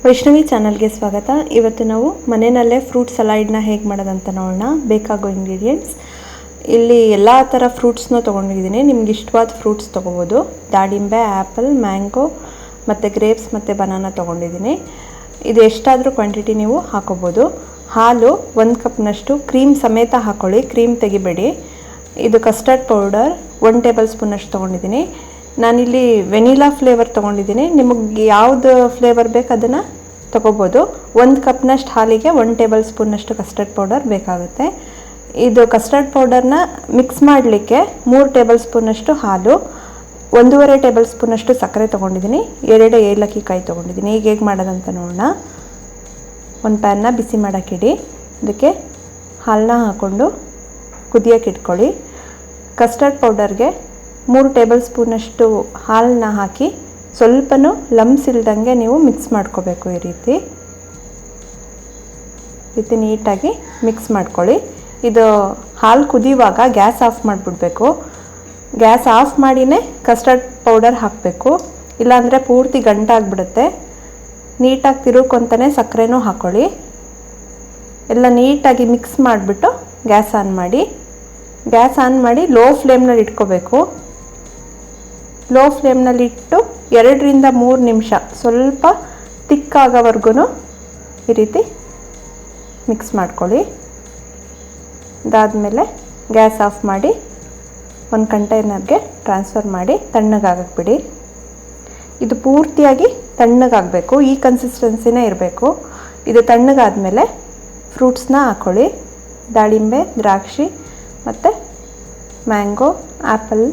ವೈಷ್ಣವಿ ಚಾನಲ್ಗೆ ಸ್ವಾಗತ. ಇವತ್ತು ನಾವು ಮನೆಯಲ್ಲೇ ಫ್ರೂಟ್ ಸಲಾಡ್ನ ಹೇಗೆ ಮಾಡೋದಂತ ನೋಡೋಣ. ಬೇಕಾಗೋ ಇಂಗ್ರೀಡಿಯೆಂಟ್ಸ್ ಇಲ್ಲಿ ಎಲ್ಲ ಥರ ಫ್ರೂಟ್ಸ್ನ ತೊಗೊಂಡಿದ್ದೀನಿ. ನಿಮ್ಗೆ ಇಷ್ಟವಾದ ಫ್ರೂಟ್ಸ್ ತೊಗೋಬೋದು. ದಾಳಿಂಬೆ, ಆ್ಯಪಲ್, ಮ್ಯಾಂಗೋ ಮತ್ತು ಗ್ರೇಪ್ಸ್ ಮತ್ತು ಬನಾನಾ ತೊಗೊಂಡಿದ್ದೀನಿ. ಇದು ಎಷ್ಟಾದರೂ ಕ್ವಾಂಟಿಟಿ ನೀವು ಹಾಕೋಬೋದು. ಹಾಲು 1 ಕಪ್ನಷ್ಟು, ಕ್ರೀಮ್ ಸಮೇತ ಹಾಕ್ಕೊಳ್ಳಿ, ಕ್ರೀಮ್ ತೆಗಿಬೇಡಿ. ಇದು ಕಸ್ಟರ್ಡ್ ಪೌಡರ್ 1 ಟೇಬಲ್ ಸ್ಪೂನಷ್ಟು ತೊಗೊಂಡಿದ್ದೀನಿ. ನಾನಿಲ್ಲಿ ವೆನಿಲಾ ಫ್ಲೇವರ್ ತೊಗೊಂಡಿದ್ದೀನಿ. ನಿಮಗೆ ಯಾವುದು ಫ್ಲೇವರ್ ಬೇಕು ಅದನ್ನು ತೊಗೋಬೋದು. 1 ಕಪ್ನಷ್ಟು ಹಾಲಿಗೆ 1 ಟೇಬಲ್ ಸ್ಪೂನಷ್ಟು ಕಸ್ಟರ್ಡ್ ಪೌಡರ್ ಬೇಕಾಗುತ್ತೆ. ಇದು ಕಸ್ಟರ್ಡ್ ಪೌಡರ್ನ ಮಿಕ್ಸ್ ಮಾಡಲಿಕ್ಕೆ 3 ಟೇಬಲ್ ಸ್ಪೂನಷ್ಟು ಹಾಲು, 1.5 ಟೇಬಲ್ ಸ್ಪೂನಷ್ಟು ಸಕ್ಕರೆ ತೊಗೊಂಡಿದ್ದೀನಿ, 2 ಏಲಕ್ಕಿ ಕಾಯಿ ತೊಗೊಂಡಿದ್ದೀನಿ. ಈಗ ಹೇಗೆ ಮಾಡೋದಂತ ನೋಡೋಣ. ಒಂದು ಪ್ಯಾನ್ನ ಬಿಸಿ ಮಾಡೋಕ್ಕಿಡಿ. ಅದಕ್ಕೆ ಹಾಲನ್ನ ಹಾಕ್ಕೊಂಡು ಕುದಿಯೋಕೆ ಇಟ್ಕೊಳ್ಳಿ. ಕಸ್ಟರ್ಡ್ ಪೌಡರ್ಗೆ 3 ಟೇಬಲ್ ಸ್ಪೂನಷ್ಟು ಹಾಲನ್ನ ಹಾಕಿ ಸ್ವಲ್ಪನೂ ಲಮ್ಸ್ ಇಲ್ದಂಗೆ ನೀವು ಮಿಕ್ಸ್ ಮಾಡ್ಕೋಬೇಕು. ಈ ರೀತಿ ನೀಟಾಗಿ ಮಿಕ್ಸ್ ಮಾಡ್ಕೊಳ್ಳಿ. ಇದು ಹಾಲು ಕುದಿಯುವಾಗ ಗ್ಯಾಸ್ ಆಫ್ ಮಾಡಿಬಿಡ್ಬೇಕು. ಗ್ಯಾಸ್ ಆಫ್ ಮಾಡಿನೇ ಕಸ್ಟರ್ಡ್ ಪೌಡರ್ ಹಾಕಬೇಕು, ಇಲ್ಲಾಂದರೆ ಪೂರ್ತಿ ಗಂಟಾಗಿಬಿಡುತ್ತೆ. ನೀಟಾಗಿ ತಿರುಗ್ಕೊಂತಾನೆ ಸಕ್ಕರೆನೂ ಹಾಕ್ಕೊಳ್ಳಿ. ಎಲ್ಲ ನೀಟಾಗಿ ಮಿಕ್ಸ್ ಮಾಡಿಬಿಟ್ಟು ಗ್ಯಾಸ್ ಆನ್ ಮಾಡಿ. ಗ್ಯಾಸ್ ಆನ್ ಮಾಡಿ ಲೋ ಫ್ಲೇಮ್ನಲ್ಲಿ ಇಟ್ಕೋಬೇಕು. ಲೋ ಫ್ಲೇಮ್ನಲ್ಲಿ ಇಟ್ಟು 2 ರಿಂದ 3 ನಿಮಿಷ ಸ್ವಲ್ಪ ತಿಕ್ಕಾಗೋವರೆಗೂ ಈ ರೀತಿ ಮಿಕ್ಸ್ ಮಾಡ್ಕೊಳ್ಳಿ. ಅದಾದಮೇಲೆ ಗ್ಯಾಸ್ ಆಫ್ ಮಾಡಿ ಒಂದು ಕಂಟೈನರ್ಗೆ ಟ್ರಾನ್ಸ್ಫರ್ ಮಾಡಿ ತಣ್ಣಗಾಗಕ್ಕೆ ಬಿಡಿ. ಇದು ಪೂರ್ತಿಯಾಗಿ ತಣ್ಣಗಾಗಬೇಕು. ಈ ಕನ್ಸಿಸ್ಟೆನ್ಸಿನೇ ಇರಬೇಕು. ಇದು ತಣ್ಣಗಾದಮೇಲೆ ಫ್ರೂಟ್ಸ್ನ ಹಾಕ್ಕೊಳ್ಳಿ. ದಾಳಿಂಬೆ, ದ್ರಾಕ್ಷಿ ಮತ್ತು ಮ್ಯಾಂಗೋ, ಆ್ಯಪಲ್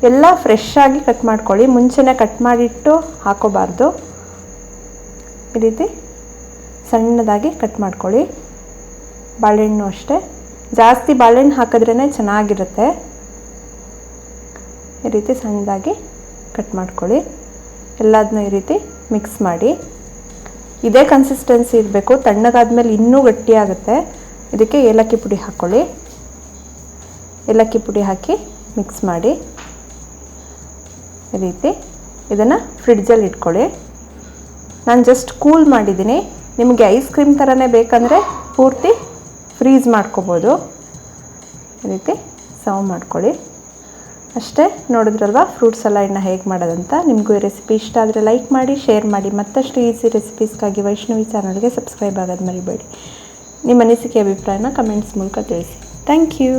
ಎಲ್ಲ ಫ್ರೆಶ್ಶಾಗಿ ಕಟ್ ಮಾಡ್ಕೊಳ್ಳಿ. ಮುಂಚೆನೇ ಕಟ್ ಮಾಡಿಟ್ಟು ಹಾಕೋಬಾರ್ದು. ಈ ರೀತಿ ಸಣ್ಣದಾಗಿ ಕಟ್ ಮಾಡ್ಕೊಳ್ಳಿ. ಬಾಳೆಹಣ್ಣು ಅಷ್ಟೇ, ಜಾಸ್ತಿ ಬಾಳೆಹಣ್ಣು ಹಾಕಿದ್ರೇ ಚೆನ್ನಾಗಿರುತ್ತೆ. ಈ ರೀತಿ ಸಣ್ಣದಾಗಿ ಕಟ್ ಮಾಡ್ಕೊಳ್ಳಿ. ಎಲ್ಲದನ್ನೂ ಈ ರೀತಿ ಮಿಕ್ಸ್ ಮಾಡಿ. ಇದೇ ಕನ್ಸಿಸ್ಟೆನ್ಸಿ ಇರಬೇಕು. ತಣ್ಣಗಾದ್ಮೇಲೆ ಇನ್ನೂ ಗಟ್ಟಿಯಾಗುತ್ತೆ. ಇದಕ್ಕೆ ಏಲಕ್ಕಿ ಪುಡಿ ಹಾಕ್ಕೊಳ್ಳಿ. ಏಲಕ್ಕಿ ಪುಡಿ ಹಾಕಿ ಮಿಕ್ಸ್ ಮಾಡಿ. ಈ ರೀತಿ ಇದನ್ನು ಫ್ರಿಡ್ಜಲ್ಲಿ ಇಟ್ಕೊಳ್ಳಿ. ನಾನು ಜಸ್ಟ್ ಕೂಲ್ ಮಾಡಿದ್ದೀನಿ. ನಿಮಗೆ ಐಸ್ ಕ್ರೀಮ್ ಥರನೇ ಬೇಕಂದರೆ ಪೂರ್ತಿ ಫ್ರೀಸ್ ಮಾಡ್ಕೋಬೋದು. ಈ ರೀತಿ ಸರ್ವ್ ಮಾಡ್ಕೊಳ್ಳಿ. ಅಷ್ಟೇ, ನೋಡಿದ್ರಲ್ವ ಫ್ರೂಟ್ ಸಲಾಡ್ನ ಹೇಗೆ ಮಾಡೋದಂತ. ನಿಮಗೂ ಈ ರೆಸಿಪಿ ಇಷ್ಟ ಆದರೆ ಲೈಕ್ ಮಾಡಿ, ಶೇರ್ ಮಾಡಿ. ಮತ್ತಷ್ಟು ಈಸಿ ರೆಸಿಪೀಸ್ಗಾಗಿ ವೈಷ್ಣವಿ ಚಾನಲ್ಗೆ ಸಬ್ಸ್ಕ್ರೈಬ್ ಆಗೋದು ಮರಿಬೇಡಿ. ನಿಮ್ಮ ಅನಿಸಿಕೆ ಅಭಿಪ್ರಾಯನ ಕಮೆಂಟ್ಸ್ ಮೂಲಕ ತಿಳಿಸಿ. Thank you.